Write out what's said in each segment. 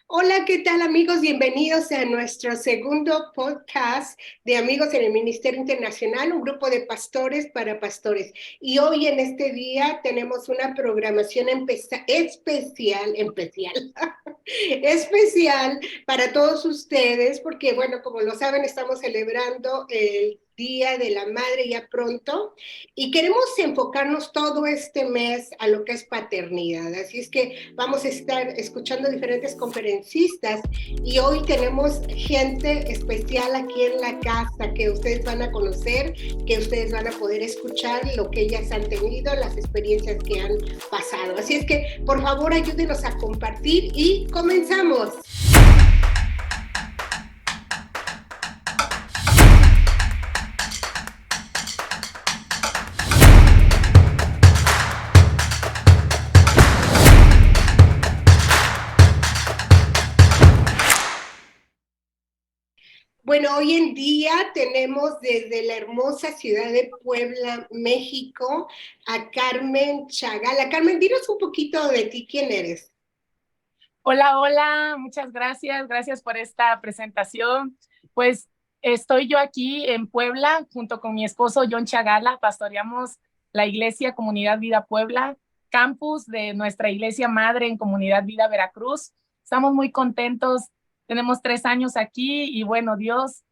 Hola, ¿qué tal amigos? Bienvenidos a nuestro segundo podcast de Amigos en el Ministerio Internacional, un grupo de pastores para pastores. Y hoy en este día tenemos una programación especial para todos ustedes, porque bueno, como lo saben, estamos celebrando el Día de la Madre ya pronto y queremos enfocarnos todo este mes a lo que es paternidad. Así es que vamos a estar escuchando diferentes conferencistas y hoy tenemos gente especial aquí en la casa que ustedes van a conocer, que ustedes van a poder escuchar lo que ellas han tenido, las experiencias que han pasado. Así es que por favor ayúdenos a compartir y comenzamos. Bueno, hoy en día tenemos desde la hermosa ciudad de Puebla, México, a Carmen Chagala. Carmen, dinos un poquito de ti, ¿quién eres? Hola, hola, muchas gracias, gracias por esta presentación. Pues estoy yo aquí en Puebla junto con mi esposo John Chagala, pastoreamos la Iglesia Comunidad Vida Puebla, campus de nuestra iglesia madre en Comunidad Vida Veracruz. Estamos muy contentos, tenemos 3 años aquí y bueno, Dios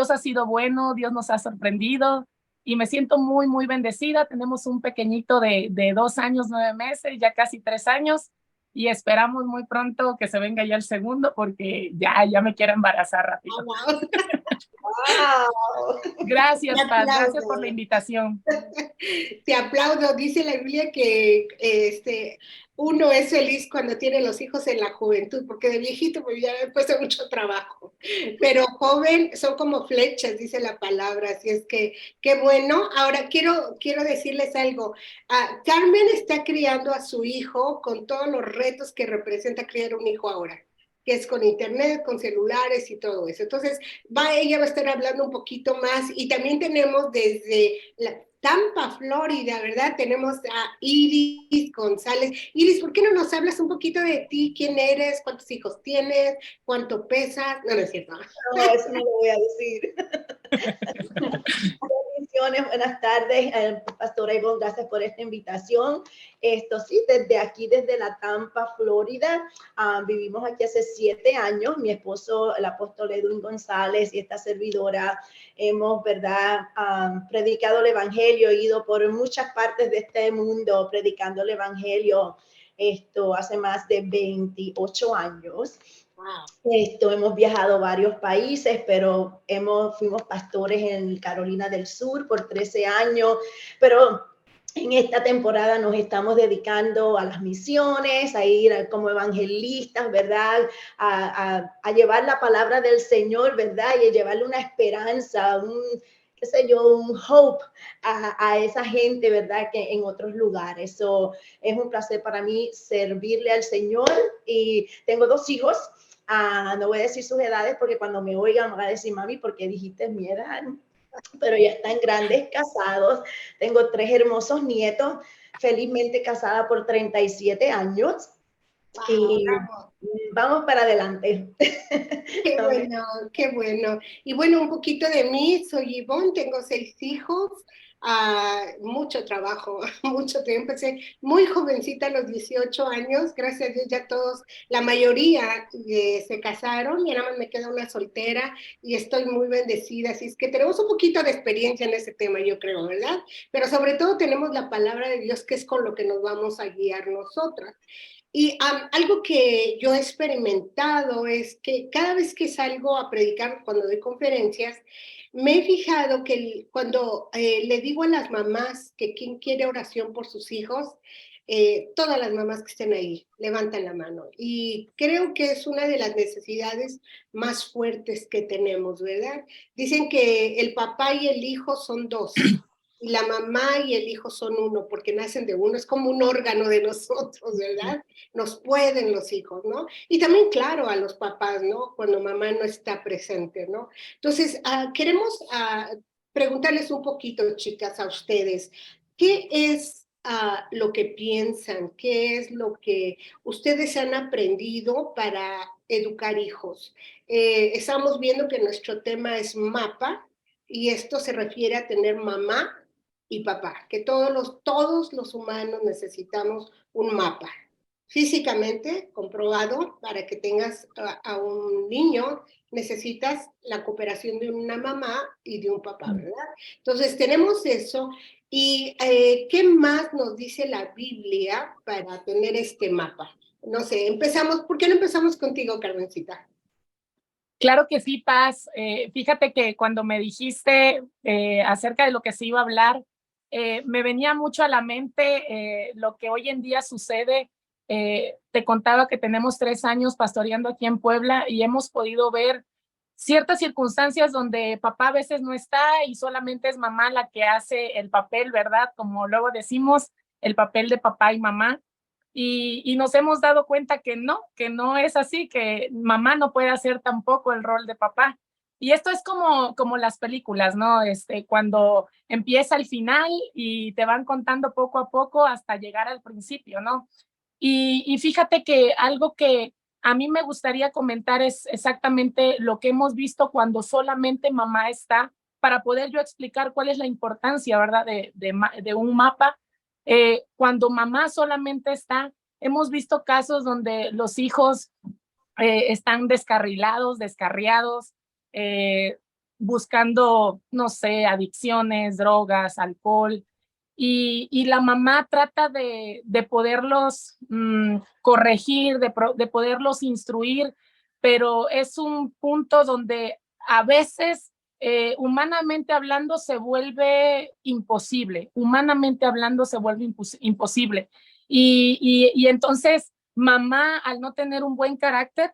ha sido bueno, Dios nos ha sorprendido y me siento muy, muy bendecida. Tenemos un pequeñito de 2 años, 9 meses, ya casi 3 años y esperamos muy pronto que se venga ya el segundo porque ya me quiero embarazar Oh, rápido. wow. Wow. Te Gracias, Paz, gracias por la aplaudo. invitación. Te aplaudo. Dice la Biblia que uno es feliz cuando tiene los hijos en la juventud, porque de viejito pues ya me cuesta mucho trabajo. Pero joven son como flechas, dice la palabra. Así es que qué bueno. Ahora quiero decirles algo. Carmen está criando a su hijo con todos los retos que representa criar un hijo ahora, que es con internet, con celulares y todo eso. Entonces, ella va a estar hablando un poquito más y también tenemos desde Tampa, Florida, ¿verdad? Tenemos a Iris González. Iris, ¿por qué no nos hablas un poquito de ti? ¿Quién eres? ¿Cuántos hijos tienes? ¿Cuánto pesas? No, no es cierto. No, eso no lo voy a decir. Bendiciones, buenas tardes, Pastora Ivonne, gracias por esta invitación. Esto sí, desde aquí, desde la Tampa, Florida, vivimos aquí hace 7 años. Mi esposo, el apóstol Edwin González, y esta servidora hemos, ¿verdad?, predicado el evangelio, ido por muchas partes de este mundo predicando el evangelio. Esto hace más de 28 años. Wow. Hemos viajado a varios países, pero fuimos pastores en Carolina del Sur por 13 años, pero en esta temporada nos estamos dedicando a las misiones, a ir como evangelistas, ¿verdad? A llevar la palabra del Señor, ¿verdad? Y a llevarle una esperanza, qué sé yo, un hope a esa gente, ¿verdad? Que en otros lugares. Es un placer para mí servirle al Señor y tengo 2 hijos. No voy a decir sus edades porque cuando me oigan van a decir, mami, ¿por qué dijiste mi edad? Pero ya están grandes, casados. Tengo 3 hermosos felizmente casada por 37 años. Wow, Y bravo. vamos para adelante. Qué bueno, qué bueno. Y bueno, un poquito de mí, soy Ivonne, tengo 6 hijos, mucho trabajo, mucho tiempo. Empecé muy jovencita, a los 18 años, gracias a Dios ya todos, la mayoría se casaron y nada más me queda una soltera y estoy muy bendecida. Así es que tenemos un poquito de experiencia en ese tema, yo creo, ¿verdad? Pero sobre todo tenemos la palabra de Dios, que es con lo que nos vamos a guiar nosotras. Y algo que yo he experimentado es que cada vez que salgo a predicar, cuando doy conferencias, me he fijado que cuando le digo a las mamás que quien quiere oración por sus hijos, todas las mamás que estén ahí levantan la mano. Y creo que es una de las necesidades más fuertes que tenemos, ¿verdad? Dicen que el papá y el hijo son dos y la mamá y el hijo son uno, porque nacen de uno, es como un órgano de nosotros, ¿verdad? Nos pueden los hijos, ¿no? Y también, claro, a los papás, ¿no? Cuando mamá no está presente, ¿no? Entonces, queremos preguntarles un poquito, chicas, a ustedes, ¿qué es lo que piensan? ¿Qué es lo que ustedes han aprendido para educar hijos. Estamos viendo que nuestro tema es mapa, y esto se refiere a tener mamá y papá, que todos los humanos necesitamos un mapa. Físicamente comprobado, para que tengas a un niño, necesitas la cooperación de una mamá y de un papá, ¿verdad? Entonces tenemos eso. ¿Y qué más nos dice la Biblia para tener este mapa? No sé, ¿por qué no empezamos contigo, Carmencita? Claro que sí, Paz. Fíjate que cuando me dijiste acerca de lo que se iba a hablar, me venía mucho a la mente lo que hoy en día sucede. Te contaba que tenemos 3 años pastoreando aquí en Puebla y hemos podido ver ciertas circunstancias donde papá a veces no está y solamente es mamá la que hace el papel, ¿verdad? Como luego decimos, el papel de papá y mamá. Y nos hemos dado cuenta que no es así, que mamá no puede hacer tampoco el rol de papá. Y esto es como las películas, ¿no? Cuando empieza el final y te van contando poco a poco hasta llegar al principio, ¿no? Y fíjate que algo que a mí me gustaría comentar es exactamente lo que hemos visto cuando solamente mamá está, para poder yo explicar cuál es la importancia, ¿verdad? De un mapa. Cuando mamá solamente está, hemos visto casos donde los hijos están descarrilados, descarriados, eh, buscando, no sé, adicciones, drogas, alcohol, y la mamá trata de poderlos corregir, de poderlos instruir, pero es un punto donde a veces, humanamente hablando, se vuelve imposible, humanamente hablando se vuelve imposible. Y entonces, mamá, al no tener un buen carácter,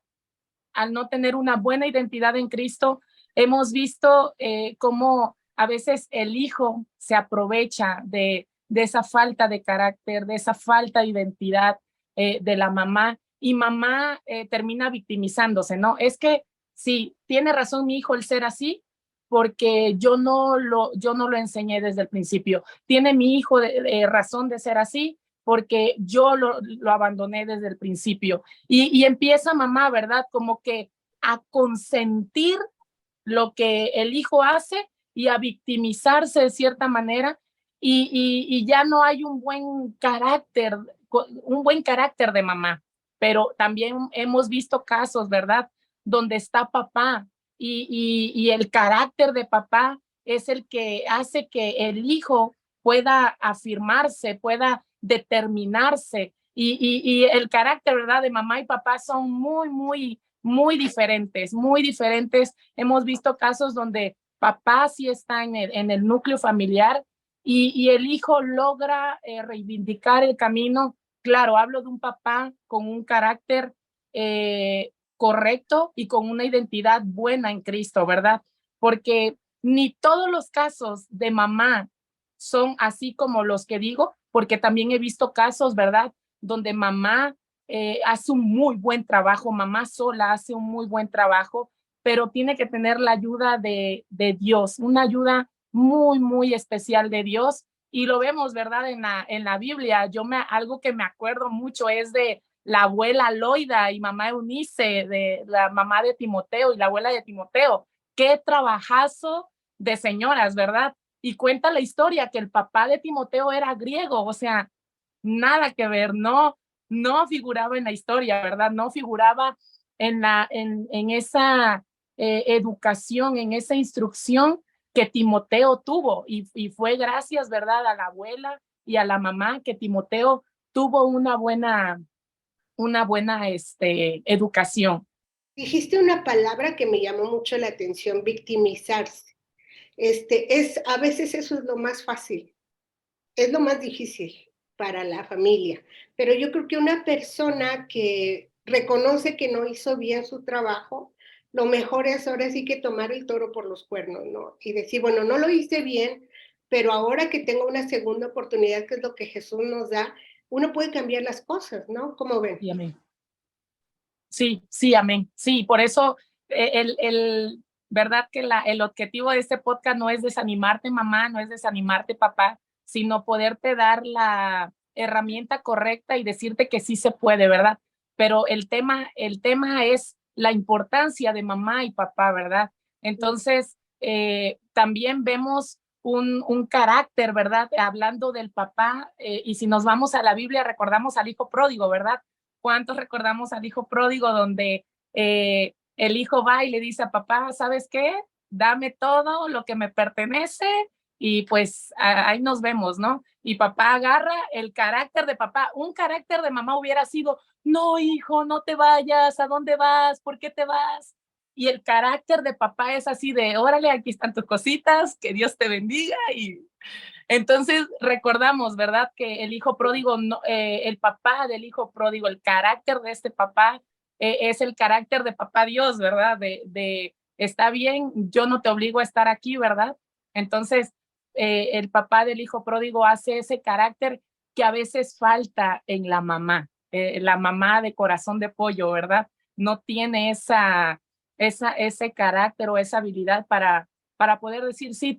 al no tener una buena identidad en Cristo, hemos visto cómo a veces el hijo se aprovecha de esa falta de carácter, de esa falta de identidad de la mamá, y mamá termina victimizándose, ¿no? Es que sí, tiene razón mi hijo el ser así, porque yo no lo enseñé desde el principio. Tiene mi hijo razón de ser así, porque yo lo abandoné desde el principio. Y empieza mamá, ¿verdad? Como que a consentir lo que el hijo hace y a victimizarse de cierta manera, y ya no hay un buen carácter de mamá. Pero también hemos visto casos, ¿verdad? Donde está papá y el carácter de papá es el que hace que el hijo pueda afirmarse, pueda determinarse, y el carácter, ¿verdad? De mamá y papá son muy diferentes, muy diferentes. Hemos visto casos donde papá sí está en el núcleo familiar y el hijo logra reivindicar el camino. Claro, hablo de un papá con un carácter correcto y con una identidad buena en Cristo, ¿verdad? Porque ni todos los casos de mamá son así como los que digo, porque también he visto casos, ¿verdad? Donde mamá hace un muy buen trabajo, mamá sola hace un muy buen trabajo, pero tiene que tener la ayuda de Dios, una ayuda muy especial de Dios. Y lo vemos, ¿verdad? En la Biblia. Algo que me acuerdo mucho es de la abuela Loida y mamá Eunice, de la mamá de Timoteo y la abuela de Timoteo. Qué trabajazo de señoras, ¿verdad? Y cuenta la historia que el papá de Timoteo era griego, o sea, nada que ver, no figuraba en la historia, ¿verdad? No figuraba en esa educación, en esa instrucción que Timoteo tuvo, y fue gracias, ¿verdad?, a la abuela y a la mamá que Timoteo tuvo una buena educación. Dijiste una palabra que me llamó mucho la atención: victimizarse. A veces eso es lo más fácil, es lo más difícil para la familia, pero yo creo que una persona que reconoce que no hizo bien su trabajo, lo mejor es ahora sí que tomar el toro por los cuernos, ¿no? Y decir, bueno, no lo hice bien, pero ahora que tengo una segunda oportunidad, que es lo que Jesús nos da, uno puede cambiar las cosas, ¿no? ¿Cómo ven? Y amén. Sí, amén. Sí, por eso verdad que el objetivo de este podcast no es desanimarte, mamá, no es desanimarte, papá, sino poderte dar la herramienta correcta y decirte que sí se puede, ¿verdad? Pero el tema es la importancia de mamá y papá, ¿verdad? Entonces, también vemos un carácter, ¿verdad? Hablando del papá, y si nos vamos a la Biblia, recordamos al hijo pródigo, ¿verdad? ¿Cuántos recordamos al hijo pródigo donde el hijo va y le dice a papá, ¿sabes qué? Dame todo lo que me pertenece y pues ahí nos vemos, ¿no? Y papá agarra el carácter de papá. Un carácter de mamá hubiera sido, no, hijo, no te vayas, ¿a dónde vas? ¿Por qué te vas? Y el carácter de papá es así de, órale, aquí están tus cositas, que Dios te bendiga. Y entonces recordamos, ¿verdad? Que el hijo pródigo, no, el papá del hijo pródigo, el carácter de este papá es el carácter de papá Dios, ¿verdad? Está bien, yo no te obligo a estar aquí, ¿verdad? Entonces, el papá del hijo pródigo hace ese carácter que a veces falta en la mamá de corazón de pollo, ¿verdad? No tiene ese carácter o esa habilidad para poder decir sí,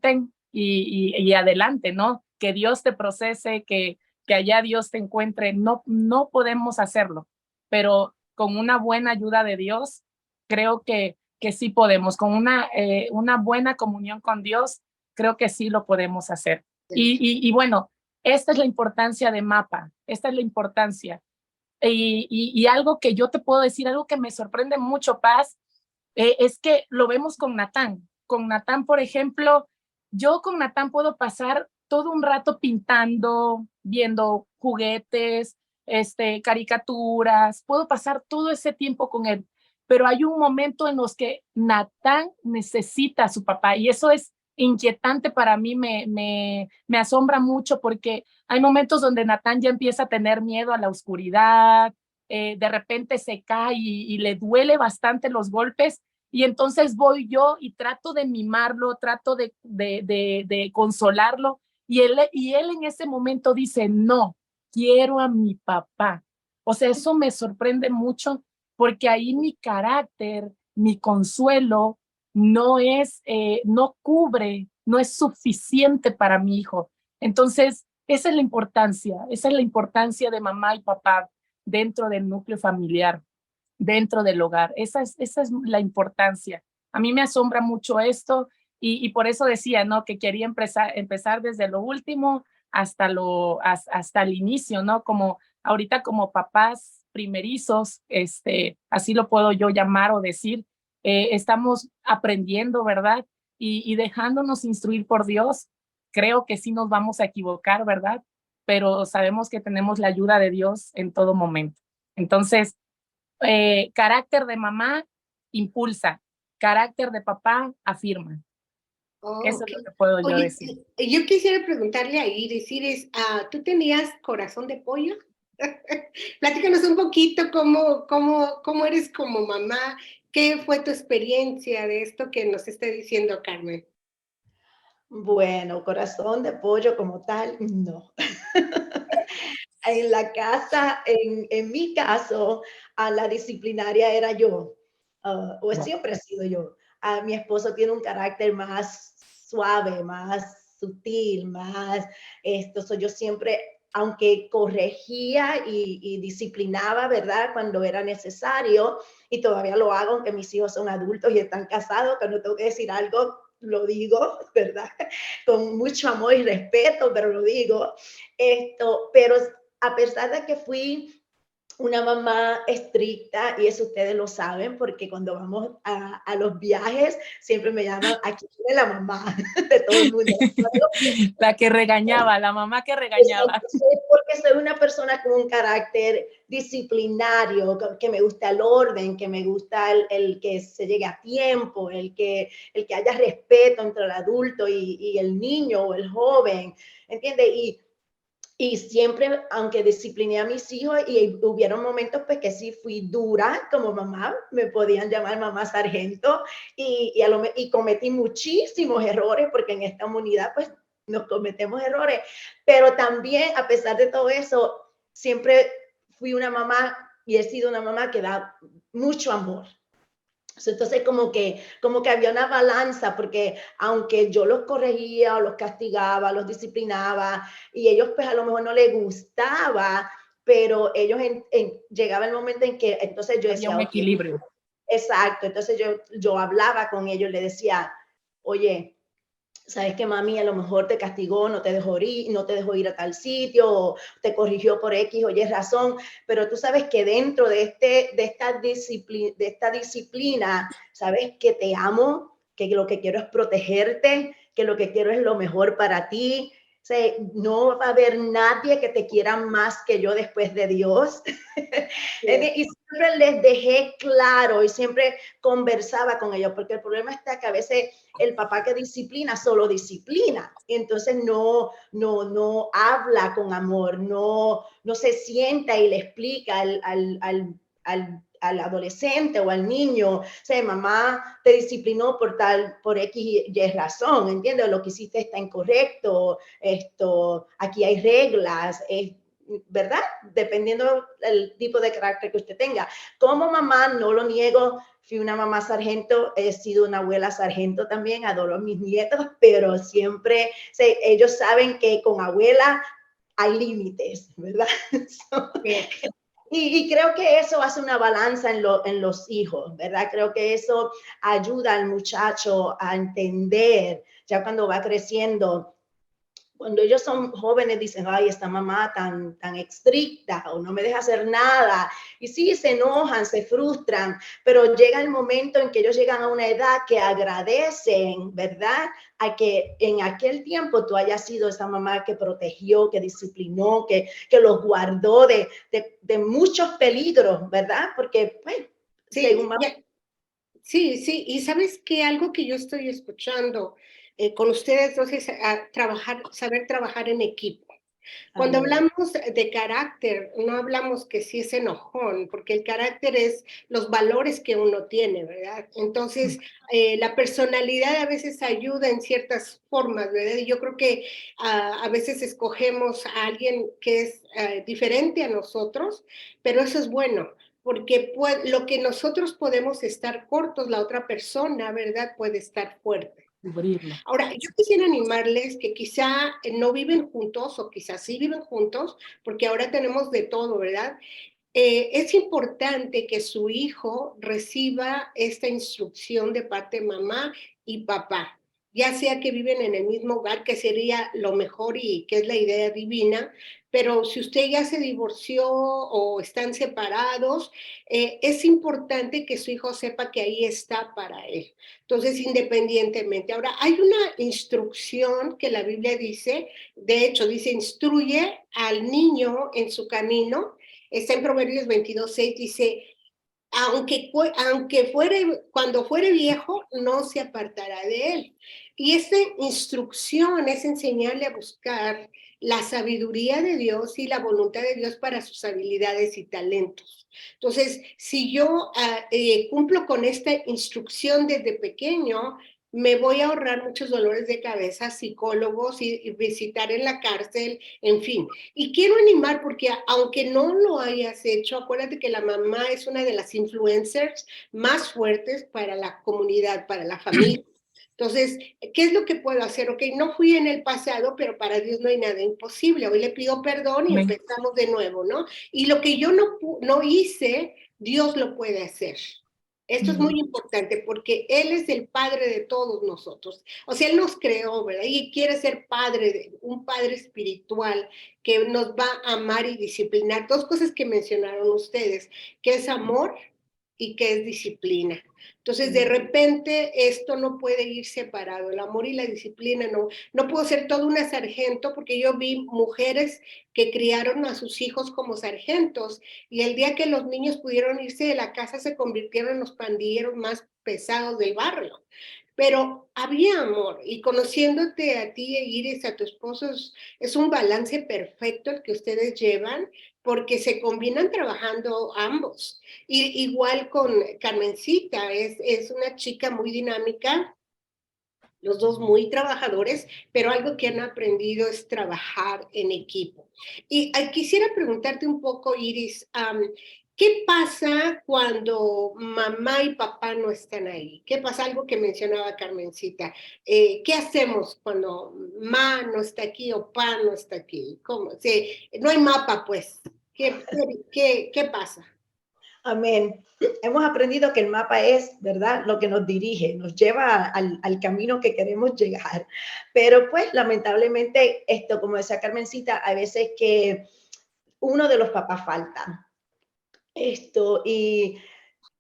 y adelante, ¿no? Que Dios te procese, que allá Dios te encuentre. No, no podemos hacerlo, pero con una buena ayuda de Dios, creo que sí podemos. Con una buena comunión con Dios, creo que sí lo podemos hacer. Y bueno, esta es la importancia de MAPA, esta es la importancia. Y algo que yo te puedo decir, algo que me sorprende mucho, Paz, es que lo vemos con Natán. Con Natán, por ejemplo, yo con Natán puedo pasar todo un rato pintando, viendo juguetes, caricaturas, puedo pasar todo ese tiempo con él, pero hay un momento en los que Natán necesita a su papá y eso es inquietante para mí, me asombra mucho porque hay momentos donde Natán ya empieza a tener miedo a la oscuridad, de repente se cae y le duele bastante los golpes y entonces voy yo y trato de mimarlo, trato de consolarlo y él en ese momento dice, no, quiero a mi papá. O sea, eso me sorprende mucho porque ahí mi carácter, mi consuelo no cubre, no es suficiente para mi hijo. Entonces, esa es la importancia de mamá y papá dentro del núcleo familiar, dentro del hogar. Esa es la importancia. A mí me asombra mucho esto y por eso decía, ¿no? Que quería empezar desde lo último hasta el inicio, ¿no? Como ahorita como papás primerizos, así lo puedo yo llamar o decir, estamos aprendiendo, ¿verdad? Y dejándonos instruir por Dios. Creo que sí nos vamos a equivocar, ¿verdad? Pero sabemos que tenemos la ayuda de Dios en todo momento. Entonces, carácter de mamá impulsa, carácter de papá afirma. Oh, Eso okay. es lo que puedo yo Oye, decir. yo quisiera preguntarle ahí, ¿tú tenías corazón de pollo? Platícanos un poquito cómo eres como mamá, qué fue tu experiencia de esto que nos está diciendo Carmen. Bueno, corazón de pollo como tal, no. En la casa, en mi caso, a la disciplinaria era yo, o siempre he sido yo. Mi esposo tiene un carácter más suave, más sutil, más soy yo siempre, aunque corregía y disciplinaba, ¿verdad? Cuando era necesario, y todavía lo hago, aunque mis hijos son adultos y están casados, cuando tengo que decir algo, lo digo, ¿verdad? Con mucho amor y respeto, pero lo digo. Pero a pesar de que fui una mamá estricta, y eso ustedes lo saben, porque cuando vamos a los viajes, siempre me llaman, aquí viene la mamá de todo el mundo. La que regañaba, la mamá que regañaba. Porque soy una persona con un carácter disciplinario, que me gusta el orden, que me gusta el que se llegue a tiempo, el que haya respeto entre el adulto y el niño o el joven, ¿entiendes? Y siempre, aunque discipliné a mis hijos y hubieron momentos pues que sí fui dura como mamá, me podían llamar mamá sargento y cometí muchísimos errores porque en esta humanidad pues nos cometemos errores, pero también a pesar de todo eso, siempre fui una mamá y he sido una mamá que da mucho amor. Entonces como que había una balanza, porque aunque yo los corregía o los castigaba, los disciplinaba, y ellos pues a lo mejor no les gustaba, pero ellos llegaba el momento en que entonces yo Había decía, un ok, equilibrio. Exacto, entonces yo hablaba con ellos, le decía, oye, sabes que mami a lo mejor te castigó, no te dejó ir a tal sitio, o te corrigió por X o Y razón, pero tú sabes que dentro de esta disciplina, sabes que te amo, que lo que quiero es protegerte, que lo que quiero es lo mejor para ti. O sea, no va a haber nadie que te quiera más que yo después de Dios. Y siempre les dejé claro y siempre conversaba con ellos, porque el problema está que a veces el papá que disciplina solo disciplina, y entonces no habla con amor, no se sienta y le explica al adolescente o al niño, o sea, mamá te disciplinó por X y razón, ¿entiendes? Lo que hiciste está incorrecto, aquí hay reglas, ¿verdad? Dependiendo del tipo de carácter que usted tenga. Como mamá, no lo niego, fui una mamá sargento, he sido una abuela sargento también, adoro a mis nietos, pero siempre, ellos saben que con abuela hay límites, ¿verdad? Y creo que eso hace una balanza en los hijos, ¿verdad? Creo que eso ayuda al muchacho a entender, ya cuando va creciendo, cuando ellos son jóvenes dicen, ay, esta mamá tan estricta o no me deja hacer nada. Y sí, se enojan, se frustran, pero llega el momento en que ellos llegan a una edad que agradecen, ¿verdad? A que en aquel tiempo tú hayas sido esa mamá que protegió, que disciplinó, que los guardó de muchos peligros, ¿verdad? Porque, pues, sí, según mamá. Sí, y sabes que algo que yo estoy escuchando con ustedes, entonces, saber trabajar en equipo. Cuando hablamos de carácter, no hablamos que sí es enojón, porque el carácter es los valores que uno tiene, ¿verdad? Entonces, la personalidad a veces ayuda en ciertas formas, ¿verdad? Y yo creo que a veces escogemos a alguien que es diferente a nosotros, pero eso es bueno, porque lo que nosotros podemos estar cortos, la otra persona, ¿verdad? Puede estar fuerte. Ahora, yo quisiera animarles que quizá no viven juntos o quizás sí viven juntos, porque ahora tenemos de todo, ¿verdad? Es importante que su hijo reciba esta instrucción de parte de mamá y papá, ya sea que viven en el mismo hogar, que sería lo mejor y que es la idea divina, pero si usted ya se divorció o están separados, es importante que su hijo sepa que ahí está para él. Entonces, independientemente. Ahora, hay una instrucción que la Biblia dice, de hecho, dice, instruye al niño en su camino. Está en Proverbios 22:6, dice, cuando fuere viejo, no se apartará de él. Y esta instrucción es enseñarle a buscar la sabiduría de Dios y la voluntad de Dios para sus habilidades y talentos. Entonces, si yo cumplo con esta instrucción desde pequeño, me voy a ahorrar muchos dolores de cabeza, psicólogos y visitar en la cárcel, en fin. Y quiero animar porque aunque no lo hayas hecho, acuérdate que la mamá es una de las influencers más fuertes para la comunidad, para la familia. Entonces, ¿qué es lo que puedo hacer? Ok, no fui en el pasado, pero para Dios no hay nada imposible. Hoy le pido perdón y empezamos de nuevo, ¿no? Y lo que yo no hice, Dios lo puede hacer. Esto es muy importante porque Él es el Padre de todos nosotros. O sea, Él nos creó, ¿verdad? Y quiere ser un Padre espiritual que nos va a amar y disciplinar. Dos cosas que mencionaron ustedes, que es amor y que es disciplina. Entonces, de repente, esto no puede ir separado, el amor y la disciplina, no puedo ser toda una sargento, porque yo vi mujeres que criaron a sus hijos como sargentos, y el día que los niños pudieron irse de la casa, se convirtieron en los pandilleros más pesados del barrio. Pero había amor, y conociéndote a ti, Iris, a tu esposo, es un balance perfecto el que ustedes llevan, porque se combinan trabajando ambos. Y igual con Carmencita, es una chica muy dinámica, los dos muy trabajadores, pero algo que han aprendido es trabajar en equipo. Y quisiera preguntarte un poco, Iris, ¿qué pasa cuando mamá y papá no están ahí? ¿Qué pasa? Algo que mencionaba Carmencita. ¿Qué hacemos cuando ma no está aquí o pa no está aquí? ¿Cómo? Sí, no hay mapa, pues. ¿Qué pasa? Amén. Hemos aprendido que el mapa es, ¿verdad?, lo que nos dirige, nos lleva al camino que queremos llegar. Pero pues lamentablemente esto, como decía Carmencita, hay veces que uno de los papás falta. Y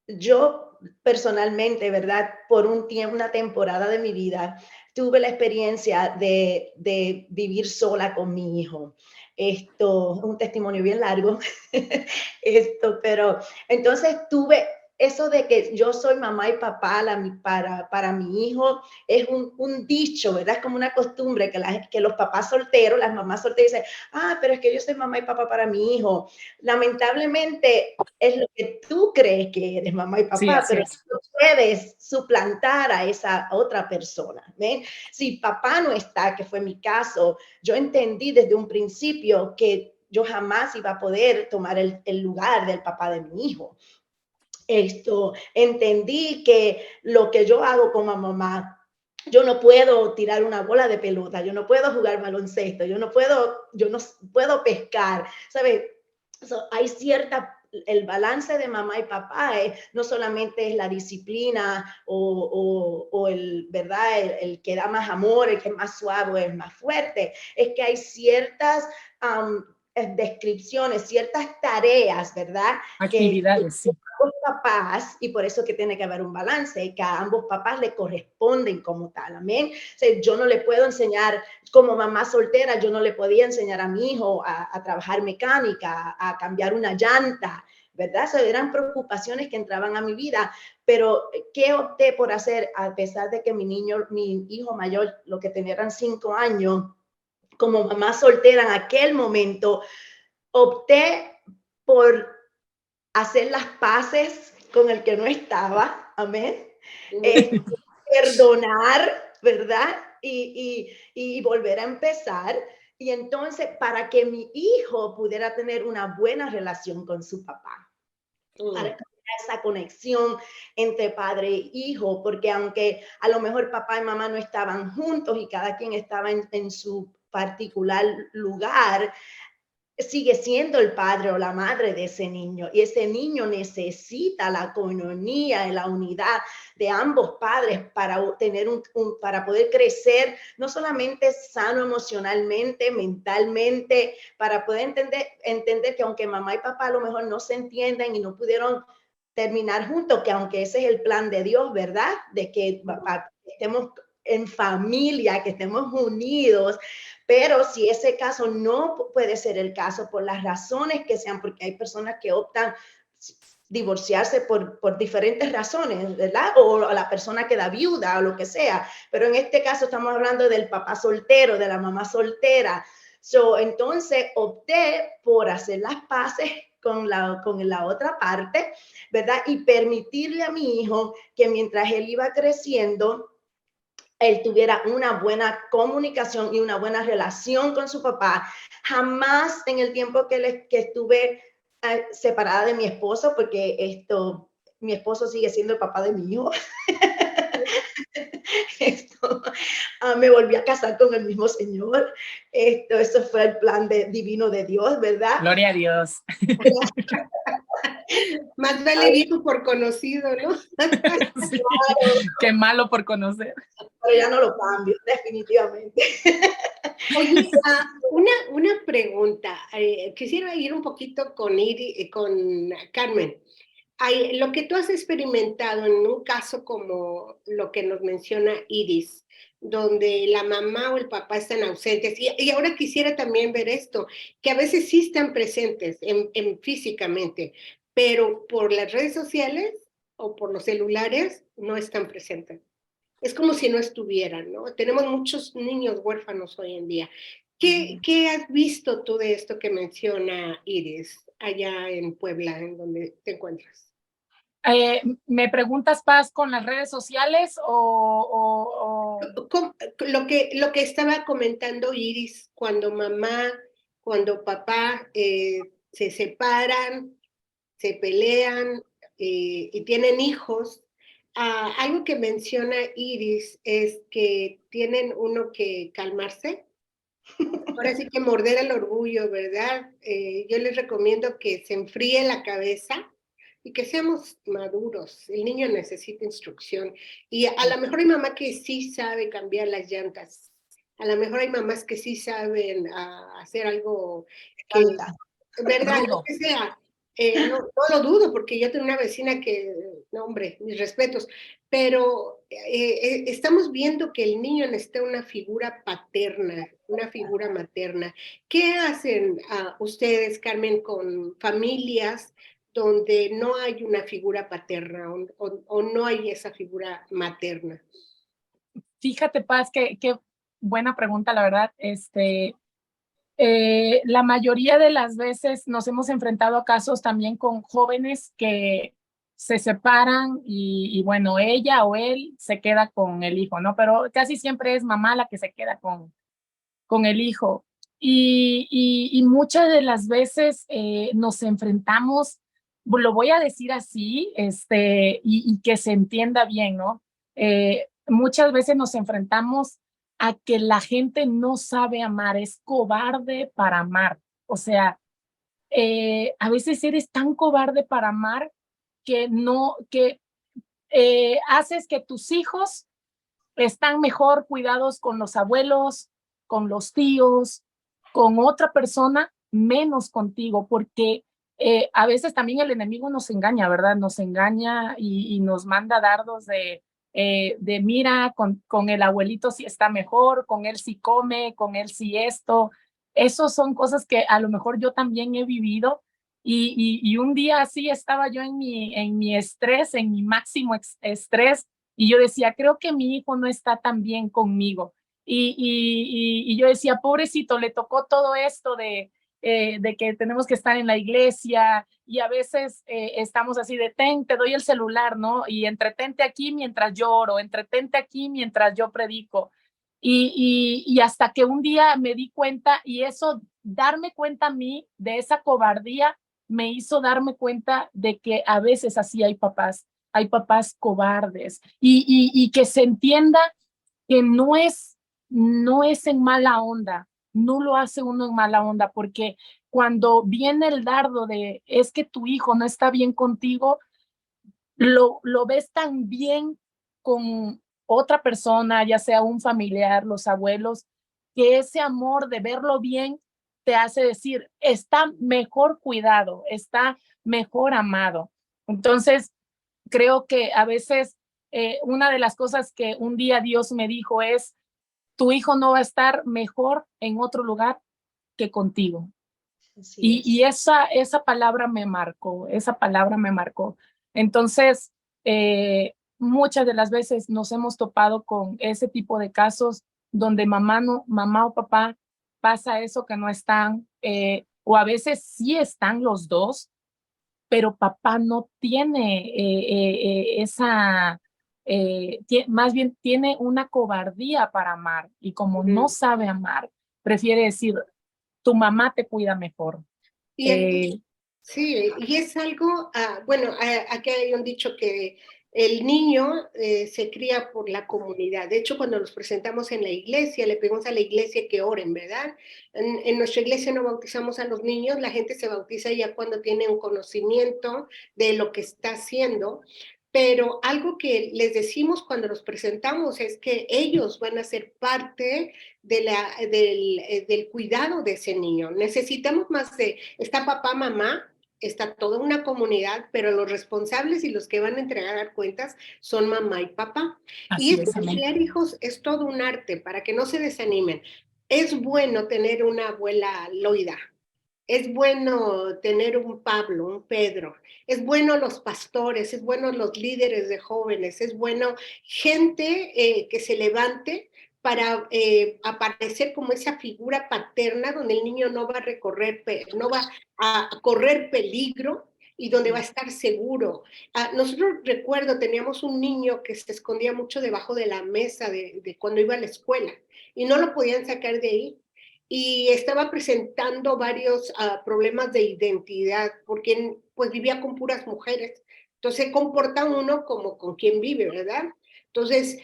yo personalmente, ¿verdad? Por un tiempo, una temporada de mi vida, tuve la experiencia de vivir sola con mi hijo. Esto es un testimonio bien largo. Pero entonces tuve eso de que yo soy mamá y papá para mi hijo, es un dicho, ¿verdad? Es como una costumbre que los papás solteros, las mamás solteras dicen, pero es que yo soy mamá y papá para mi hijo. Lamentablemente es lo que tú crees que eres mamá y Sí, papá, así pero es. no puedes suplantar a esa otra persona. ¿Ven? Si papá no está, que fue mi caso, yo entendí desde un principio que yo jamás iba a poder tomar el lugar del papá de mi hijo. Entendí que lo que yo hago como mamá, yo no puedo tirar una bola de pelota, yo no puedo jugar baloncesto, yo no puedo pescar, ¿sabes? Hay el balance de mamá y papá no solamente es la disciplina o el, ¿verdad? El que da más amor, el que es más suave, el más fuerte, es que hay ciertas descripciones, ciertas tareas, ¿verdad? Actividades, sí. Ambos papás, y por eso que tiene que haber un balance, que a ambos papás le corresponden como tal, amén. O sea, yo no le puedo enseñar, como mamá soltera, yo no le podía enseñar a mi hijo a trabajar mecánica, a cambiar una llanta, ¿verdad? O sea, eran preocupaciones que entraban a mi vida, pero ¿qué opté por hacer? A pesar de que mi hijo mayor, lo que tenía eran 5 años, como mamá soltera en aquel momento, opté por hacer las paces con el que no estaba, amén, perdonar, ¿verdad? Y volver a empezar. Y entonces, para que mi hijo pudiera tener una buena relación con su papá, para que esa conexión entre padre e hijo, porque aunque a lo mejor papá y mamá no estaban juntos y cada quien estaba en su particular lugar, sigue siendo el padre o la madre de ese niño, y ese niño necesita la coinonía y la unidad de ambos padres para tener para poder crecer, no solamente sano emocionalmente, mentalmente, para poder entender que aunque mamá y papá a lo mejor no se entienden y no pudieron terminar juntos, que aunque ese es el plan de Dios, ¿verdad? De que estemos en familia, que estemos unidos, pero si ese caso no puede ser el caso por las razones que sean, porque hay personas que optan divorciarse por diferentes razones, ¿verdad? O la persona queda viuda o lo que sea, pero en este caso estamos hablando del papá soltero, de la mamá soltera. Entonces opté por hacer las paces con la otra parte, ¿verdad? Y permitirle a mi hijo que mientras él iba creciendo, él tuviera una buena comunicación y una buena relación con su papá. Jamás en el tiempo que estuve separada de mi esposo, porque mi esposo sigue siendo el papá de mi hijo. Me volví a casar con el mismo Señor. Eso fue el plan divino de Dios, ¿verdad? Gloria a Dios. Más vale viejo por conocido, ¿no? Sí, claro. Qué malo por conocer. Pero ya no lo cambio, definitivamente. Oye, una pregunta. Quisiera ir un poquito con Carmen. Lo que tú has experimentado en un caso como lo que nos menciona Iris, donde la mamá o el papá están ausentes, y ahora quisiera también ver esto, que a veces sí están presentes físicamente, pero por las redes sociales o por los celulares no están presentes. Es como si no estuvieran, ¿no? Tenemos muchos niños huérfanos hoy en día. ¿Qué has visto tú de esto que menciona Iris allá en Puebla, en donde te encuentras? ¿Me preguntas, Paz, con las redes sociales o...? Lo que estaba comentando Iris, cuando papá se separan, se pelean y tienen hijos, algo que menciona Iris es que tienen uno que calmarse. Ahora sí que morder el orgullo, ¿verdad? Yo les recomiendo que se enfríe la cabeza, y que seamos maduros. El niño necesita instrucción y a lo mejor hay mamá que sí sabe cambiar las llantas, a lo mejor hay mamás que sí saben hacer algo que, ¿verdad? Lo que sea. No, no lo dudo, porque yo tengo una vecina que, no hombre, mis respetos, pero estamos viendo que el niño necesita una figura paterna, una figura materna. ¿Qué hacen ustedes, Carmen, con familias donde no hay una figura paterna o no hay esa figura materna? Fíjate, Paz, qué buena pregunta, la verdad. La mayoría de las veces nos hemos enfrentado a casos también con jóvenes que se separan y bueno, ella o él se queda con el hijo, ¿no? Pero casi siempre es mamá la que se queda con el hijo. Y muchas de las veces nos enfrentamos, lo voy a decir así, y que se entienda bien, ¿no? Muchas veces nos enfrentamos a que la gente no sabe amar, es cobarde para amar. O sea, a veces eres tan cobarde para amar que no, que haces que tus hijos están mejor cuidados con los abuelos, con los tíos, con otra persona, menos contigo, porque a veces también el enemigo nos engaña, ¿verdad? Nos engaña y nos manda dardos de mira, con el abuelito sí está mejor, con él sí come, con él sí esto. Esos son cosas que a lo mejor yo también he vivido y un día así estaba yo en mi estrés, en mi máximo estrés, y yo decía, creo que mi hijo no está tan bien conmigo. Y yo decía, pobrecito, le tocó todo esto de que tenemos que estar en la iglesia y a veces estamos así de, te doy el celular, ¿no? Y entretente aquí mientras lloro, entretente aquí mientras yo predico. Y hasta que un día me di cuenta y eso, darme cuenta a mí de esa cobardía, me hizo darme cuenta de que a veces así hay papás cobardes y que se entienda que no es en mala onda, no lo hace uno en mala onda, porque cuando viene el dardo de es que tu hijo no está bien contigo, lo ves tan bien con otra persona, ya sea un familiar, los abuelos, que ese amor de verlo bien te hace decir, está mejor cuidado, está mejor amado. Entonces, creo que a veces una de las cosas que un día Dios me dijo es, tu hijo no va a estar mejor en otro lugar que contigo. Y esa palabra me marcó, esa palabra me marcó. Entonces, muchas de las veces nos hemos topado con ese tipo de casos donde mamá o papá pasa eso que no están, o a veces sí están los dos, pero papá no tiene más bien tiene una cobardía para amar y como no sabe amar, prefiere decir, tu mamá te cuida mejor. Y aquí, sí, y es algo, bueno, aquí hay un dicho que el niño se cría por la comunidad. De hecho, cuando nos presentamos en la iglesia, le pedimos a la iglesia que oren, ¿verdad? En nuestra iglesia no bautizamos a los niños, la gente se bautiza ya cuando tiene un conocimiento de lo que está haciendo, pero algo que les decimos cuando nos presentamos es que ellos van a ser parte del cuidado de ese niño. Necesitamos más está papá, mamá, está toda una comunidad, pero los responsables y los que van a entregar cuentas son mamá y papá. Y esto de criar hijos es todo un arte, para que no se desanimen. Es bueno tener una abuela Loida, es bueno tener un Pablo, un Pedro, es bueno los pastores, es bueno los líderes de jóvenes, es bueno gente que se levante para aparecer como esa figura paterna donde el niño no va a no va a correr peligro y donde va a estar seguro. Nosotros recuerdo, teníamos un niño que se escondía mucho debajo de la mesa de cuando iba a la escuela y no lo podían sacar de ahí y estaba presentando varios problemas de identidad, porque pues vivía con puras mujeres, Entonces se comporta uno como con quien vive, ¿verdad? Entonces,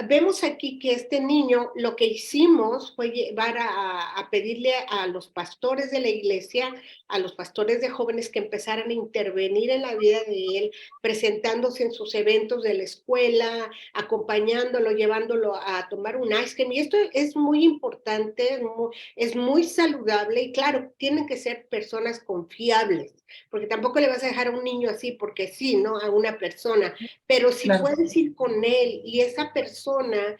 vemos aquí que este niño, lo que hicimos fue llevar a pedirle a los pastores de la iglesia, a los pastores de jóvenes que empezaran a intervenir en la vida de él, presentándose en sus eventos de la escuela, acompañándolo, llevándolo a tomar un ice cream. Y esto es muy importante, es muy saludable y claro, tienen que ser personas confiables, porque tampoco le vas a dejar a un niño así porque sí, ¿no? A una persona, pero si Claro. puedes ir con él y esa persona,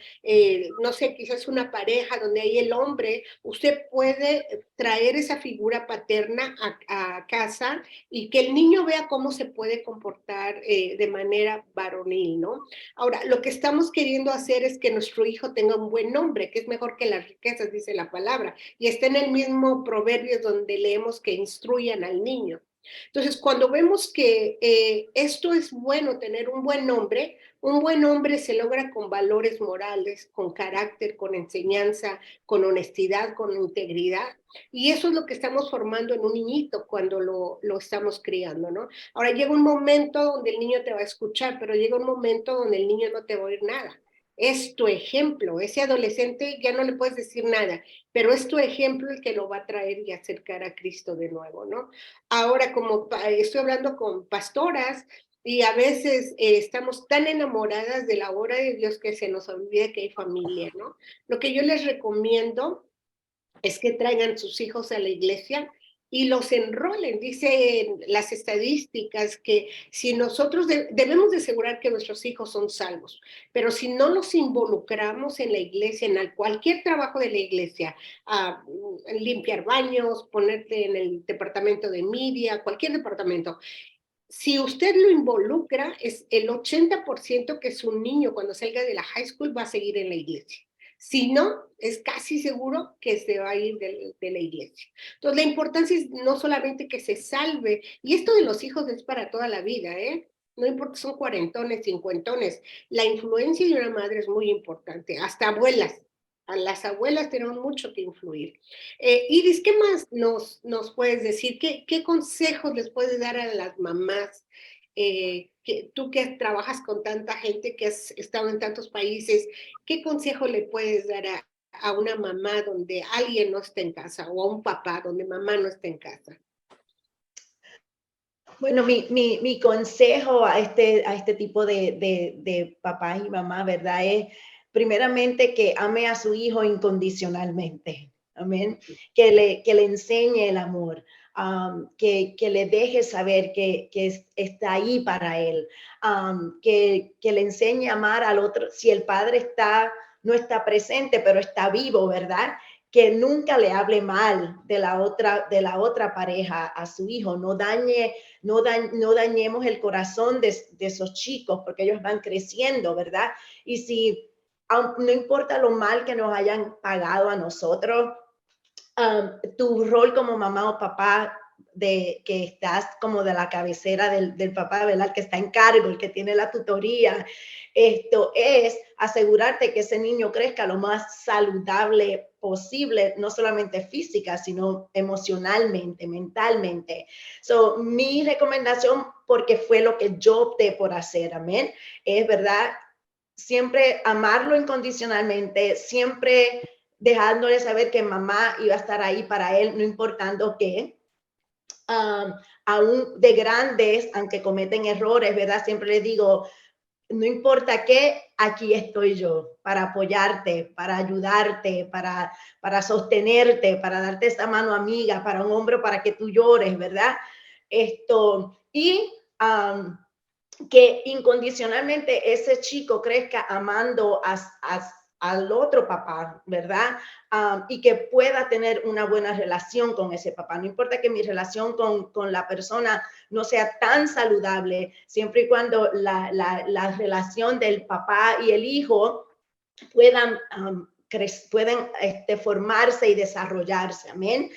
no sé, quizás una pareja donde hay el hombre, usted puede traer esa figura paterna a casa y que el niño vea cómo se puede comportar de manera varonil, ¿no? Ahora, lo que estamos queriendo hacer es que nuestro hijo tenga un buen nombre, que es mejor que las riquezas, dice la palabra, y está en el mismo proverbio donde leemos que instruyan al niño. Entonces, cuando vemos que esto es bueno, tener un buen hombre se logra con valores morales, con carácter, con enseñanza, con honestidad, con integridad. Y eso es lo que estamos formando en un niñito cuando lo estamos criando, ¿no? Ahora llega un momento donde el niño te va a escuchar, pero llega un momento donde el niño no te va a oír nada. Es tu ejemplo, ese adolescente ya no le puedes decir nada, pero es tu ejemplo el que lo va a traer y acercar a Cristo de nuevo, ¿no? Ahora, como estoy hablando con pastoras y a veces estamos tan enamoradas de la obra de Dios que se nos olvida que hay familia, ¿no? Lo que yo les recomiendo es que traigan sus hijos a la iglesia y los enrolen. Dicen las estadísticas que si nosotros debemos de asegurar que nuestros hijos son salvos, pero si no los involucramos en la iglesia, en cualquier trabajo de la iglesia, limpiar baños, ponerte en el departamento de media, cualquier departamento, si usted lo involucra, es el 80% que su niño cuando salga de la high school va a seguir en la iglesia. Si no, es casi seguro que se va a ir de la iglesia. Entonces, la importancia es no solamente que se salve, y esto de los hijos es para toda la vida, ¿eh? No importa, son cuarentones, cincuentones. La influencia de una madre es muy importante, hasta abuelas. A las abuelas tenemos mucho que influir. Iris, ¿qué más nos puedes decir? ¿Qué consejos les puedes dar a las mamás? Tú que trabajas con tanta gente, que has estado en tantos países, ¿qué consejo le puedes dar a una mamá donde alguien no está en casa o a un papá donde mamá no está en casa? Bueno, mi consejo a este tipo de papás y mamás, ¿verdad? Es primeramente que ame a su hijo incondicionalmente. Amén. Que le enseñe el amor. Que le deje saber que está ahí para él. Que le enseñe a amar al otro. Si el padre no está presente, pero está vivo, ¿verdad? Que nunca le hable mal de la otra pareja a su hijo. No dañemos el corazón de esos chicos porque ellos van creciendo, ¿verdad? Y si no importa lo mal que nos hayan pagado a nosotros, tu rol como mamá o papá, de que estás como de la cabecera del papá, ¿verdad? El que está en cargo, el que tiene la tutoría. Esto es asegurarte que ese niño crezca lo más saludable posible, no solamente física, sino emocionalmente, mentalmente. So, mi recomendación, porque fue lo que yo opté por hacer, amén, es, ¿verdad? Siempre amarlo incondicionalmente, siempre dejándole saber que mamá iba a estar ahí para él, no importando qué. Aún de grandes, aunque cometen errores, ¿verdad? Siempre les digo, no importa qué, aquí estoy yo para apoyarte, para ayudarte, para sostenerte, para darte esa mano amiga, para un hombro para que tú llores, ¿verdad? Que incondicionalmente ese chico crezca amando al otro papá, ¿verdad? Y que pueda tener una buena relación con ese papá. No importa que mi relación con la persona no sea tan saludable, siempre y cuando la relación del papá y el hijo puedan formarse y desarrollarse. Amén.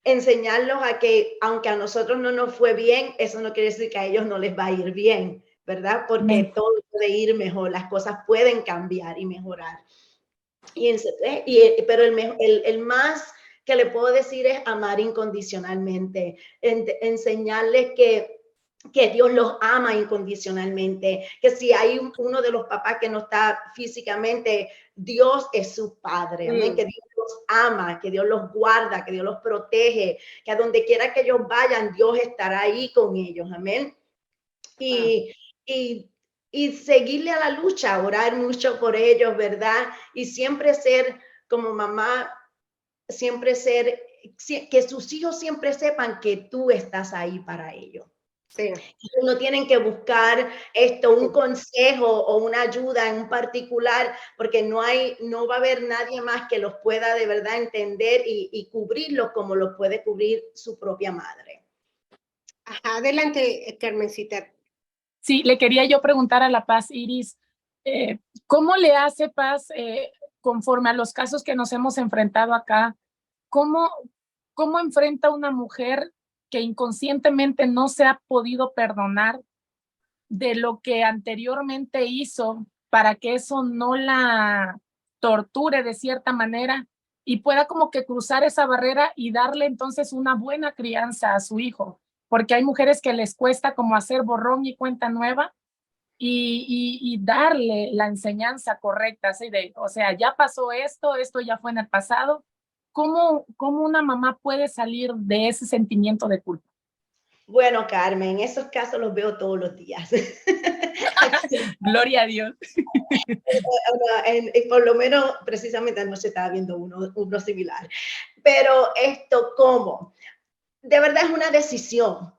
Enseñarlos a que aunque a nosotros no nos fue bien, eso no quiere decir que a ellos no les va a ir bien, ¿verdad? Porque todo puede ir mejor, las cosas pueden cambiar y mejorar. Pero el más que le puedo decir es amar incondicionalmente, enseñarles que que Dios los ama incondicionalmente, que si hay uno de los papás que no está físicamente, Dios es su padre, amén, que Dios los ama, que Dios los guarda, que Dios los protege, que a donde quiera que ellos vayan, Dios estará ahí con ellos, amén. Y, y seguirle a la lucha, orar mucho por ellos, ¿verdad? Y siempre ser como mamá, siempre ser, que sus hijos siempre sepan que tú estás ahí para ellos. Sí. No tienen que buscar un consejo o una ayuda en particular, porque no va a haber nadie más que los pueda de verdad entender y cubrirlos como los puede cubrir su propia madre. Ajá, adelante, Carmencita. Sí, le quería yo preguntar a La Paz, Iris, ¿cómo le hace Paz conforme a los casos que nos hemos enfrentado acá? ¿Cómo enfrenta una mujer que inconscientemente no se ha podido perdonar de lo que anteriormente hizo para que eso no la torture de cierta manera y pueda como que cruzar esa barrera y darle entonces una buena crianza a su hijo? Porque hay mujeres que les cuesta como hacer borrón y cuenta nueva y darle la enseñanza correcta, así de, o sea, ya pasó esto ya fue en el pasado. ¿Cómo una mamá puede salir de ese sentimiento de culpa? Bueno, Carmen, esos casos los veo todos los días. Gloria a Dios. Por lo menos, precisamente anoche estaba viendo uno similar. Pero ¿cómo? De verdad es una decisión.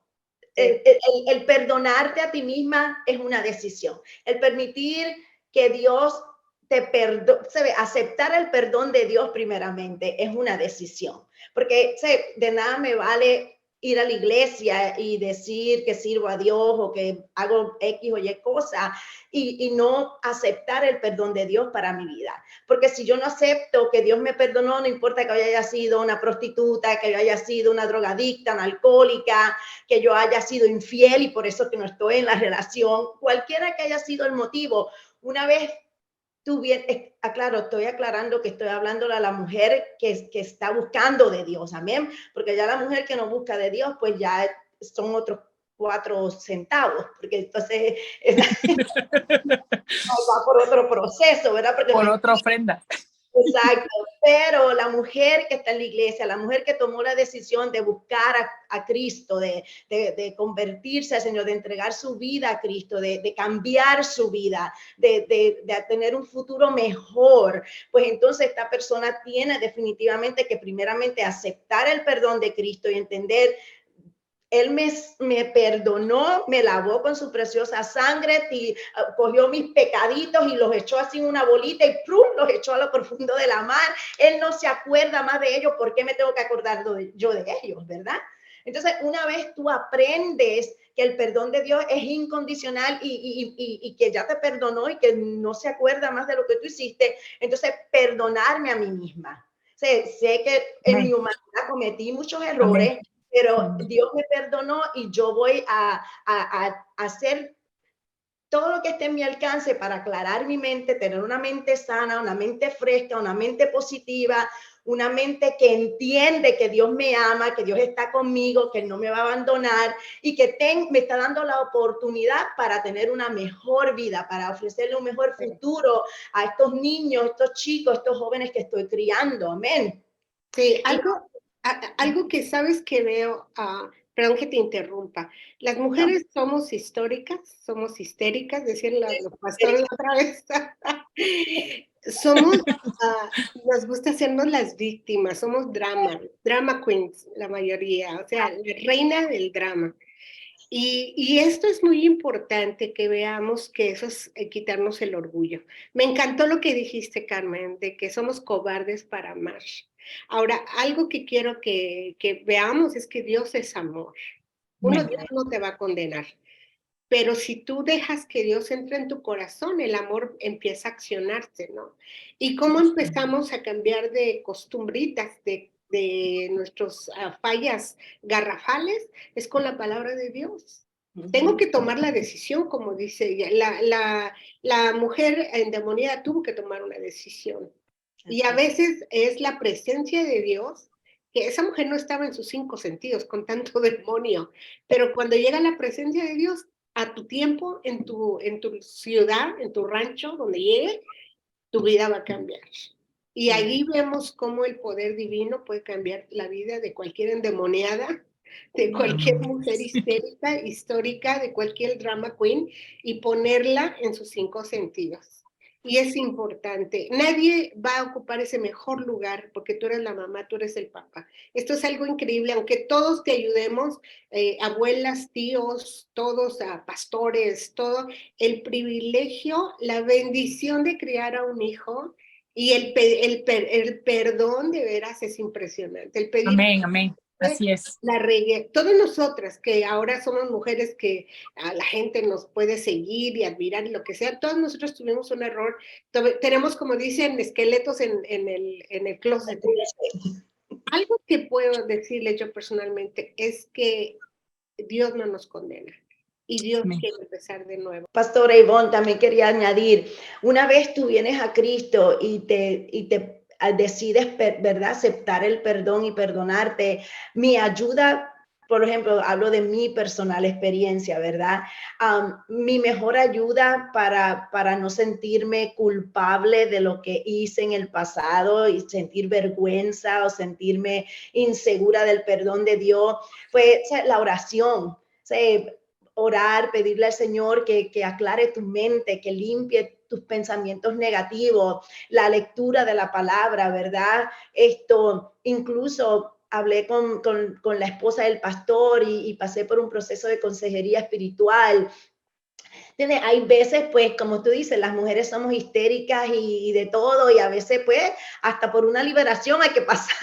El perdonarte a ti misma es una decisión. El permitir que Dios te perdone, aceptar el perdón de Dios primeramente es una decisión. Porque de nada me vale ir a la iglesia y decir que sirvo a Dios o que hago X o Y cosa y no aceptar el perdón de Dios para mi vida. Porque si yo no acepto que Dios me perdonó, no importa que yo haya sido una prostituta, que yo haya sido una drogadicta, una alcohólica, que yo haya sido infiel y por eso que no estoy en la relación, cualquiera que haya sido el motivo, una vez tú bien, claro, estoy aclarando que estoy hablando a la mujer que está buscando de Dios, amén, porque ya la mujer que no busca de Dios, pues ya son otros 4 centavos, porque entonces va por otro proceso, ¿verdad? Porque por otra ofrenda. Exacto, pero la mujer que está en la iglesia, la mujer que tomó la decisión de buscar a Cristo, de convertirse al Señor, de entregar su vida a Cristo, de cambiar su vida, de tener un futuro mejor, pues entonces esta persona tiene definitivamente que primeramente aceptar el perdón de Cristo y entender. Él me perdonó, me lavó con su preciosa sangre y cogió mis pecaditos y los echó así en una bolita y ¡prum! Los echó a lo profundo de la mar. Él no se acuerda más de ellos. ¿Por qué me tengo que acordar yo de ellos, verdad? Entonces, una vez tú aprendes que el perdón de Dios es incondicional y que ya te perdonó y que no se acuerda más de lo que tú hiciste, entonces perdonarme a mí misma. Sé que en mi humanidad cometí muchos errores. Amén. Pero Dios me perdonó y yo voy a hacer todo lo que esté en mi alcance para aclarar mi mente, tener una mente sana, una mente fresca, una mente positiva, una mente que entiende que Dios me ama, que Dios está conmigo, que Él no me va a abandonar y que me está dando la oportunidad para tener una mejor vida, para ofrecerle un mejor futuro a estos niños, estos chicos, estos jóvenes que estoy criando. Amén. Sí, algo que sabes que veo, perdón que te interrumpa, las mujeres somos históricas, somos histéricas, decían los pastores otra vez. Nos gusta hacernos las víctimas, somos drama queens, la mayoría, o sea, la reina del drama. Y esto es muy importante que veamos que eso es quitarnos el orgullo. Me encantó lo que dijiste, Carmen, de que somos cobardes para amar. Ahora, algo que quiero que veamos es que Dios es amor. Dios no te va a condenar. Pero si tú dejas que Dios entre en tu corazón, el amor empieza a accionarse, ¿no? ¿Y cómo empezamos a cambiar de costumbritas, de nuestras fallas garrafales? Es con la palabra de Dios. Tengo que tomar la decisión, como dice ella. La mujer endemoniada tuvo que tomar una decisión. Y a veces es la presencia de Dios que esa mujer no estaba en sus 5 sentidos con tanto demonio, pero cuando llega la presencia de Dios, a tu tiempo, en tu ciudad, en tu rancho, donde llegue, tu vida va a cambiar. Y allí vemos cómo el poder divino puede cambiar la vida de cualquier endemoniada, de cualquier mujer histérica, histórica, de cualquier drama queen, y ponerla en sus 5 sentidos. Y es importante. Nadie va a ocupar ese mejor lugar porque tú eres la mamá, tú eres el papá. Esto es algo increíble, aunque todos te ayudemos, abuelas, tíos, todos, pastores, todo, el privilegio, la bendición de criar a un hijo y el perdón de veras es impresionante. El pedir Amén, amén. Así es. la regué. Todas nosotras que ahora somos mujeres que a la gente nos puede seguir y admirar y lo que sea, todas nosotros tuvimos un error. Tenemos, como dicen, esqueletos en el closet. Algo que puedo decirle yo personalmente es que Dios no nos condena y Dios quiere empezar de nuevo. Pastora Ivonne, también quería añadir, una vez tú vienes a Cristo y te decides, ¿verdad?, aceptar el perdón y perdonarte, mi ayuda, por ejemplo, hablo de mi personal experiencia, ¿verdad? Mi mejor ayuda para no sentirme culpable de lo que hice en el pasado y sentir vergüenza o sentirme insegura del perdón de Dios fue la oración. Orar, pedirle al Señor que aclare tu mente, que limpie tus pensamientos negativos, la lectura de la palabra, ¿verdad? Incluso hablé con la esposa del pastor y pasé por un proceso de consejería espiritual. ¿Entiendes? Hay veces, pues, como tú dices, las mujeres somos histéricas y de todo, y a veces, pues, hasta por una liberación hay que pasar.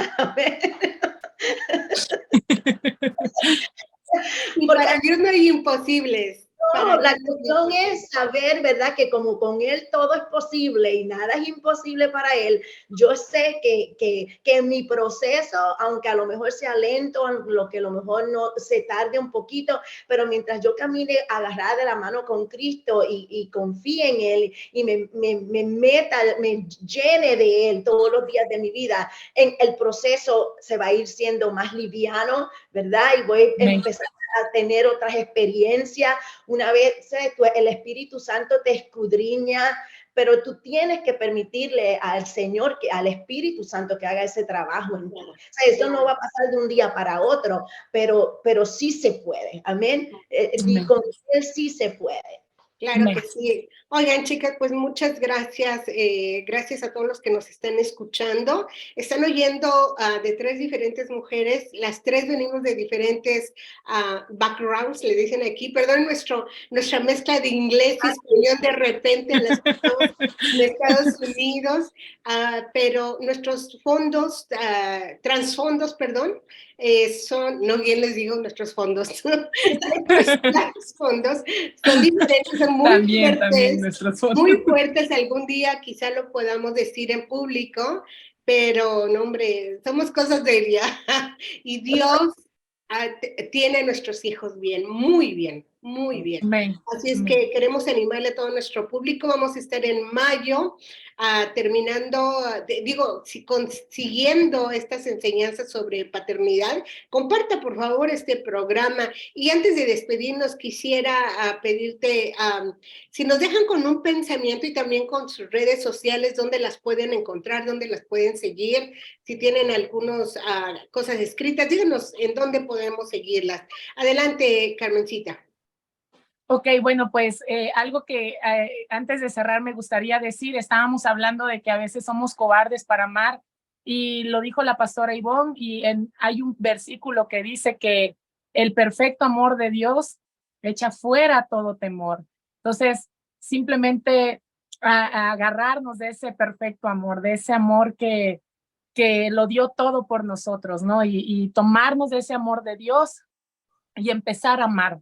Y para Dios no hay imposibles. No, la cuestión es saber, ¿verdad?, que como con Él todo es posible y nada es imposible para Él. Yo sé que en mi proceso, aunque a lo mejor sea lento, lo que a lo mejor no se tarde un poquito, pero mientras yo camine agarrada de la mano con Cristo y confíe en Él y me meta, me llene de Él todos los días de mi vida, el proceso se va a ir siendo más liviano, ¿verdad? Y voy a empezar a tener otras experiencias. Una vez el Espíritu Santo te escudriña, pero tú tienes que permitirle al Señor, al Espíritu Santo que haga ese trabajo en ti. O sea, eso no va a pasar de un día para otro, pero sí se puede. Amén. Con Él sí se puede. Claro que sí. Oigan, chicas, pues muchas gracias. Gracias a todos los que nos están escuchando. Están oyendo de 3 diferentes mujeres. Las 3 venimos de diferentes backgrounds, le dicen aquí. Perdón, nuestra mezcla de inglés y español de repente las estamos en Estados Unidos. Pero nuestros fondos, trasfondos, perdón, no bien les digo nuestros fondos, nuestros fondos son diferentes, son muy fuertes, algún día quizá lo podamos decir en público, pero no, hombre, somos cosas de ella y Dios tiene a nuestros hijos bien, muy bien, muy bien. Así es que queremos animarle a todo nuestro público. Vamos a estar en mayo terminando, siguiendo estas enseñanzas sobre paternidad. Comparta, por favor, este programa. Y antes de despedirnos, quisiera pedirte, si nos dejan con un pensamiento y también con sus redes sociales, dónde las pueden encontrar, dónde las pueden seguir, si tienen algunas cosas escritas, díganos en dónde podemos seguirlas. Adelante, Carmencita. Ok, bueno, pues algo que antes de cerrar me gustaría decir, estábamos hablando de que a veces somos cobardes para amar y lo dijo la pastora Ivonne y hay un versículo que dice que el perfecto amor de Dios echa fuera todo temor. Entonces, simplemente agarrarnos de ese perfecto amor, de ese amor que lo dio todo por nosotros, ¿no? Y tomarnos de ese amor de Dios y empezar a amar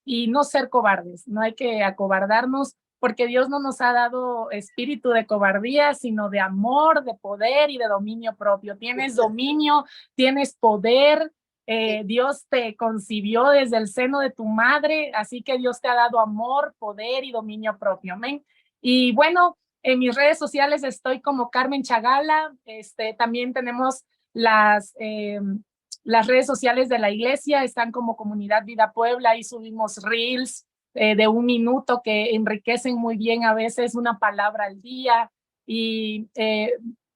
y no ser cobardes, no hay que acobardarnos porque Dios no nos ha dado espíritu de cobardía, sino de amor, de poder y de dominio propio. Tienes dominio, tienes poder, Dios te concibió desde el seno de tu madre, así que Dios te ha dado amor, poder y dominio propio. Amén. Y bueno, en mis redes sociales estoy como Carmen Chagala, también tenemos las redes sociales de la iglesia están como Comunidad Vida Puebla. Ahí subimos reels de 1 minuto que enriquecen muy bien a veces una palabra al día. Y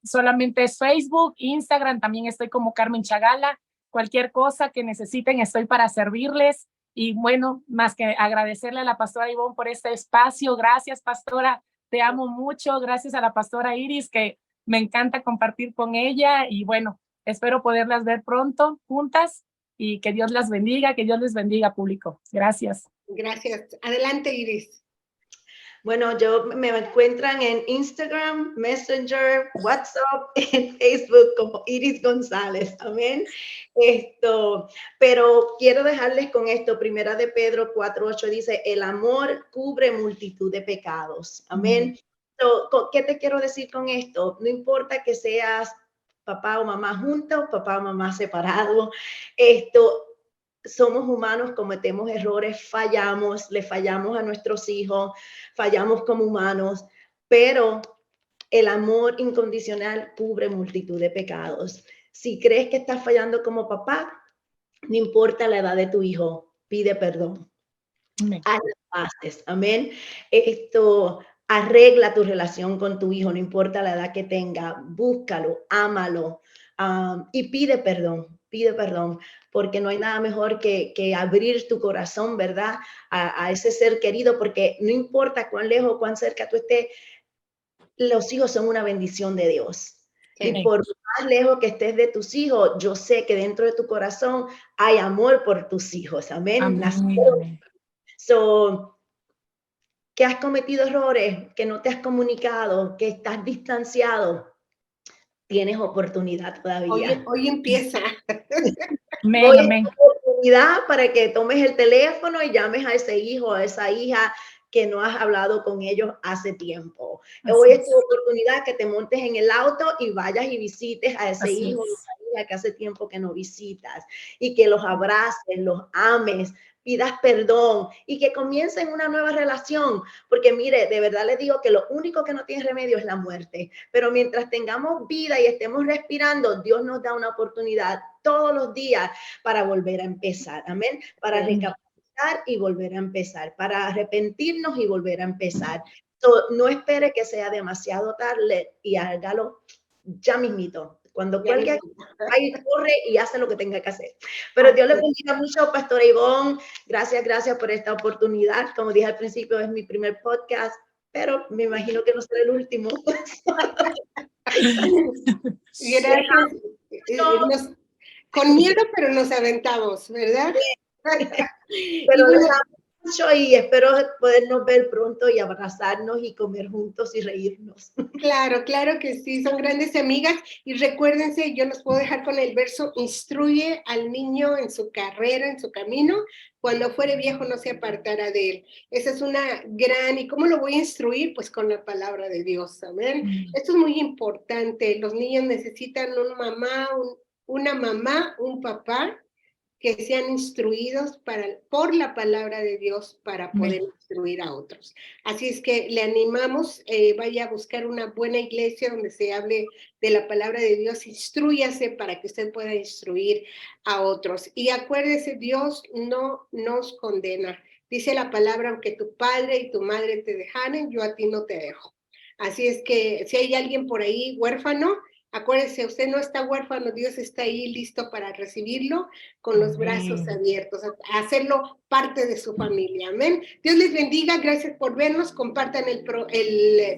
solamente es Facebook, Instagram, también estoy como Carmen Chagala. Cualquier cosa que necesiten, estoy para servirles. Y bueno, más que agradecerle a la pastora Ivonne por este espacio. Gracias, pastora, te amo mucho. Gracias a la pastora Iris, que me encanta compartir con ella. Y bueno, espero poderlas ver pronto juntas y que Dios las bendiga, que Dios les bendiga, público. Gracias. Gracias. Adelante, Iris. Bueno, me encuentran en Instagram, Messenger, WhatsApp, en Facebook como Iris González. Amén. Pero quiero dejarles con esto. Primera de Pedro 4:8 dice, el amor cubre multitud de pecados. Amén. ¿Qué te quiero decir con esto? No importa que seas papá o mamá juntos, papá o mamá separados. Somos humanos, cometemos errores, fallamos, le fallamos a nuestros hijos, fallamos como humanos, pero el amor incondicional cubre multitud de pecados. Si crees que estás fallando como papá, no importa la edad de tu hijo, pide perdón. Haz las paces, amén. Arregla tu relación con tu hijo, no importa la edad que tenga, búscalo, ámalo y pide perdón, porque no hay nada mejor que abrir tu corazón, ¿verdad? A ese ser querido, porque no importa cuán lejos, cuán cerca tú estés, los hijos son una bendición de Dios. Sí. Y por más lejos que estés de tus hijos, yo sé que dentro de tu corazón hay amor por tus hijos, amén. Amén. Que has cometido errores, que no te has comunicado, que estás distanciado, tienes oportunidad todavía. Hoy empieza. Hoy es oportunidad para que tomes el teléfono y llames a ese hijo, a esa hija que no has hablado con ellos hace tiempo. Hoy es tu oportunidad que te montes en el auto y vayas y visites a ese hijo o esa hija que hace tiempo que no visitas y que los abraces, los ames, pidas perdón y que comiencen una nueva relación, porque mire, de verdad les digo que lo único que no tiene remedio es la muerte, pero mientras tengamos vida y estemos respirando, Dios nos da una oportunidad todos los días para volver a empezar, amén, para recapacitar y volver a empezar, para arrepentirnos y volver a empezar. No espere que sea demasiado tarde y hágalo ya mismito. Cuando cuelgue, ahí corre y hace lo que tenga que hacer. Pero Dios le bendiga mucho, Pastora Ivonne. Gracias por esta oportunidad. Como dije al principio, es mi primer podcast, pero me imagino que no será el último. Gracias. Con miedo, pero nos aventamos, ¿verdad? Pero mucho y espero podernos ver pronto y abrazarnos y comer juntos y reírnos. Claro que sí, son grandes amigas y recuérdense, yo los puedo dejar con el verso, instruye al niño en su carrera, en su camino, cuando fuere viejo no se apartará de él. Esa es una gran, ¿y cómo lo voy a instruir? Pues con la palabra de Dios, amén. Esto es muy importante, los niños necesitan una mamá, un papá, que sean instruidos por la palabra de Dios para poder instruir a otros. Así es que le animamos, vaya a buscar una buena iglesia donde se hable de la palabra de Dios, instrúyase para que usted pueda instruir a otros. Y acuérdese, Dios no nos condena. Dice la palabra, aunque tu padre y tu madre te dejaren, yo a ti no te dejo. Así es que si hay alguien por ahí huérfano, acuérdese, usted no está huérfano, Dios está ahí listo para recibirlo con los brazos abiertos, a hacerlo parte de su familia, amén. Dios les bendiga, gracias por vernos, compartan el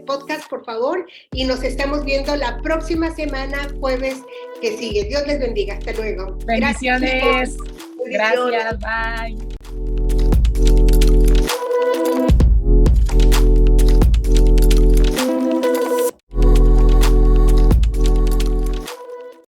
podcast, por favor, y nos estamos viendo la próxima semana, jueves que sigue. Dios les bendiga, hasta luego. Bendiciones. Gracias, bye.